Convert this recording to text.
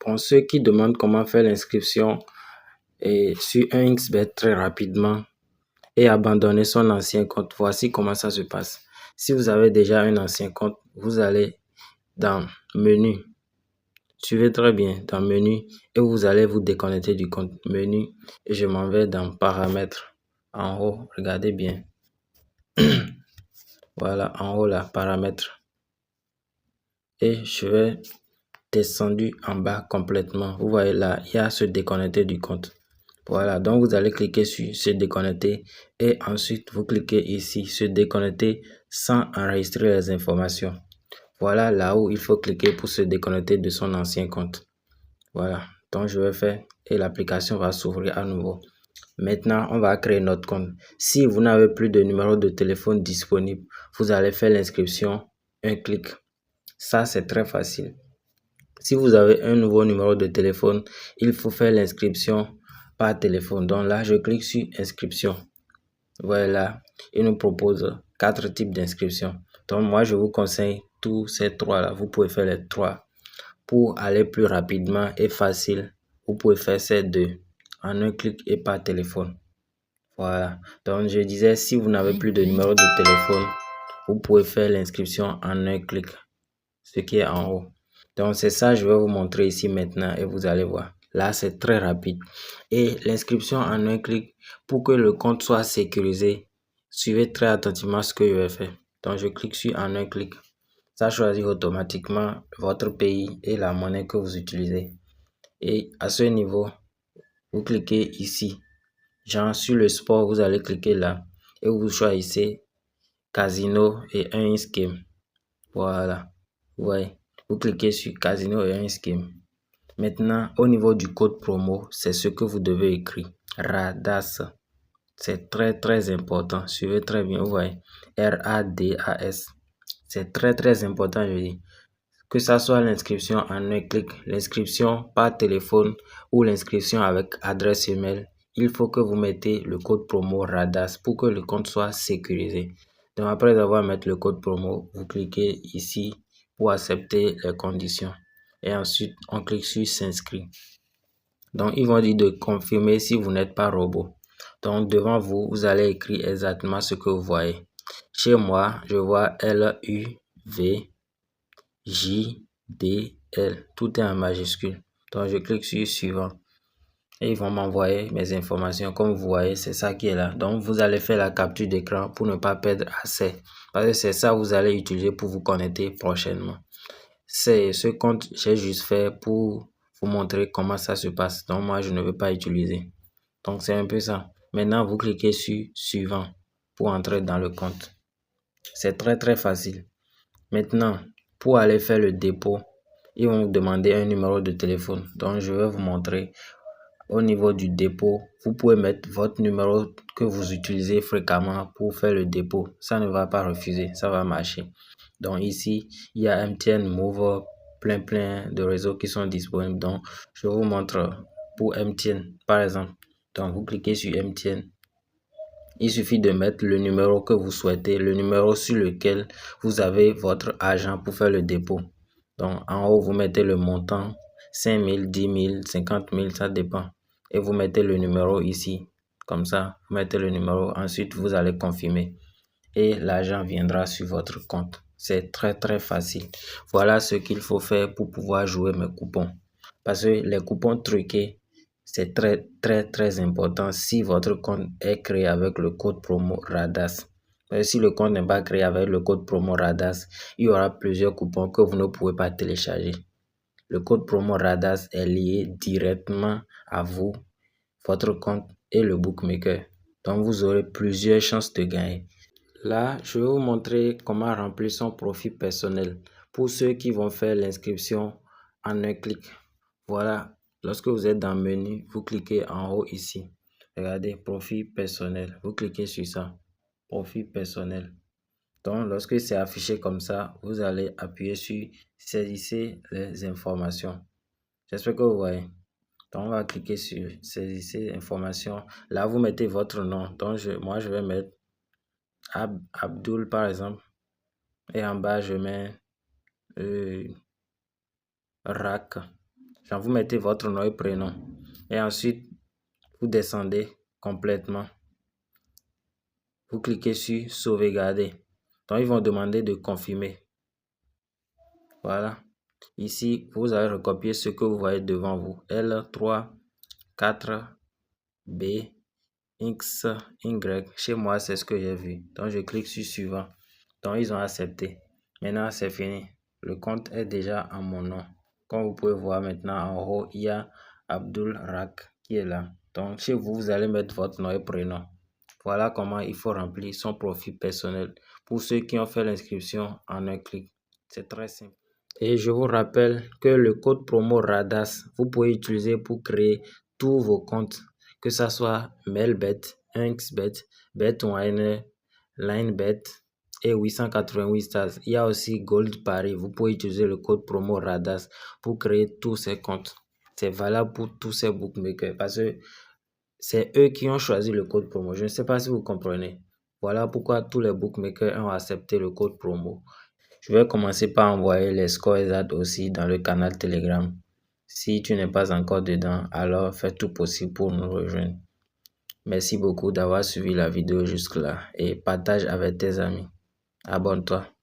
Pour ceux qui demandent comment faire l'inscription sur un XBET très rapidement et abandonner son ancien compte, voici comment ça se passe. Si vous avez déjà un ancien compte, vous allez dans Menu. Suivez très bien dans Menu et vous allez vous déconnecter du compte Menu et je m'en vais dans Paramètres. En haut, regardez bien. Voilà, en haut là, Paramètres. Et je vais descendu en bas complètement. Vous voyez là, il y a se déconnecter du compte. Voilà, donc vous allez cliquer sur se déconnecter et ensuite vous cliquez ici, se déconnecter sans enregistrer les informations. Voilà là où il faut cliquer pour se déconnecter de son ancien compte. Voilà, donc je vais faire et l'application va s'ouvrir à nouveau. Maintenant, on va créer notre compte. Si vous n'avez plus de numéro de téléphone disponible, vous allez faire l'inscription, un clic. Ça, c'est très facile. Si vous avez un nouveau numéro de téléphone, il faut faire l'inscription par téléphone. Donc là, je clique sur inscription. Voilà, il nous propose 4 types d'inscription. Donc moi, je vous conseille tous ces 3 là. Vous pouvez faire les 3. Pour aller plus rapidement et facile, vous pouvez faire ces 2 en un clic et par téléphone. Voilà, donc je disais, si vous n'avez plus de numéro de téléphone, vous pouvez faire l'inscription en un clic, ce qui est en haut. Donc c'est ça, je vais vous montrer ici maintenant et vous allez voir. Là, c'est très rapide. Et l'inscription en un clic, pour que le compte soit sécurisé, suivez très attentivement ce que je vais faire. Donc je clique sur en un clic. Ça choisit automatiquement votre pays et la monnaie que vous utilisez. Et à ce niveau, vous cliquez ici. Genre sur le sport, vous allez cliquer là et vous choisissez Casino et un game. Voilà. Ouais. Vous cliquez sur Casino et un game. Maintenant, au niveau du code promo, c'est ce que vous devez écrire. RADAS. C'est très important. Suivez très bien. Vous voyez. RADAS. C'est très important, je dis. Que ça soit l'inscription en un clic, l'inscription par téléphone ou l'inscription avec adresse email, il faut que vous mettez le code promo RADAS pour que le compte soit sécurisé. Donc après avoir mis le code promo, vous cliquez ici pour accepter les conditions. Et ensuite, on clique sur s'inscrire. Donc, ils vont dire de confirmer si vous n'êtes pas robot. Donc, devant vous, vous allez écrire exactement ce que vous voyez. Chez moi, je vois LUV. JDL, tout est en majuscule. Donc je clique sur suivant et ils vont m'envoyer mes informations. Comme vous voyez, c'est ça qui est là. Donc vous allez faire la capture d'écran pour ne pas perdre accès. Parce que c'est ça que vous allez utiliser pour vous connecter prochainement. C'est ce compte, j'ai juste fait pour vous montrer comment ça se passe. Donc moi, je ne veux pas utiliser. Donc c'est un peu ça. Maintenant, vous cliquez sur suivant pour entrer dans le compte. C'est très facile. Maintenant, pour aller faire le dépôt, ils vont vous demander un numéro de téléphone. Donc, je vais vous montrer au niveau du dépôt. Vous pouvez mettre votre numéro que vous utilisez fréquemment pour faire le dépôt. Ça ne va pas refuser, ça va marcher. Donc, ici, il y a MTN, Move, plein de réseaux qui sont disponibles. Donc, je vous montre pour MTN, par exemple. Donc, vous cliquez sur MTN. Il suffit de mettre le numéro que vous souhaitez, le numéro sur lequel vous avez votre argent pour faire le dépôt. Donc, en haut, vous mettez le montant, 5 000, 10 000, 50 000, ça dépend. Et vous mettez le numéro ici, comme ça, vous mettez le numéro. Ensuite, vous allez confirmer et l'argent viendra sur votre compte. C'est très facile. Voilà ce qu'il faut faire pour pouvoir jouer mes coupons. Parce que les coupons truqués, c'est très important si votre compte est créé avec le code promo RADAS. Mais si le compte n'est pas créé avec le code promo RADAS, il y aura plusieurs coupons que vous ne pouvez pas télécharger. Le code promo RADAS est lié directement à vous, votre compte et le bookmaker. Donc vous aurez plusieurs chances de gagner. Là, je vais vous montrer comment remplir son profil personnel pour ceux qui vont faire l'inscription en un clic. Voilà, lorsque vous êtes dans le menu, vous cliquez en haut ici. Regardez, profil personnel. Vous cliquez sur ça, profil personnel. Donc, lorsque c'est affiché comme ça, vous allez appuyer sur saisissez les informations. J'espère que vous voyez. Donc, on va cliquer sur saisissez informations. Là, vous mettez votre nom. Donc, moi, je vais mettre Abdul, par exemple. Et en bas, je mets RAC. Genre, vous mettez votre nom et prénom. Et ensuite, vous descendez complètement. Vous cliquez sur sauvegarder. Donc, ils vont demander de confirmer. Voilà. Ici, vous allez recopier ce que vous voyez devant vous. L3, 4, B, X, Y. Chez moi, c'est ce que j'ai vu. Donc, je clique sur suivant. Donc, ils ont accepté. Maintenant, c'est fini. Le compte est déjà en mon nom. Comme vous pouvez voir maintenant en haut, il y a Abdul Rak qui est là. Donc, chez vous, vous allez mettre votre nom et prénom. Voilà comment il faut remplir son profil personnel pour ceux qui ont fait l'inscription en un clic. C'est très simple. Et je vous rappelle que le code promo RADAS, vous pouvez utiliser pour créer tous vos comptes, que ce soit Melbet, Inxbet, BetOne, LineBet et 888 Stars. Il y a aussi Gold Paris. Vous pouvez utiliser le code promo RADAS pour créer tous ces comptes. C'est valable pour tous ces bookmakers parce que c'est eux qui ont choisi le code promo. Je ne sais pas si vous comprenez. Voilà pourquoi tous les bookmakers ont accepté le code promo. Je vais commencer par envoyer les scores exacts aussi dans le canal Telegram. Si tu n'es pas encore dedans, alors fais tout possible pour nous rejoindre. Merci beaucoup d'avoir suivi la vidéo jusque-là et partage avec tes amis. Abonne-toi.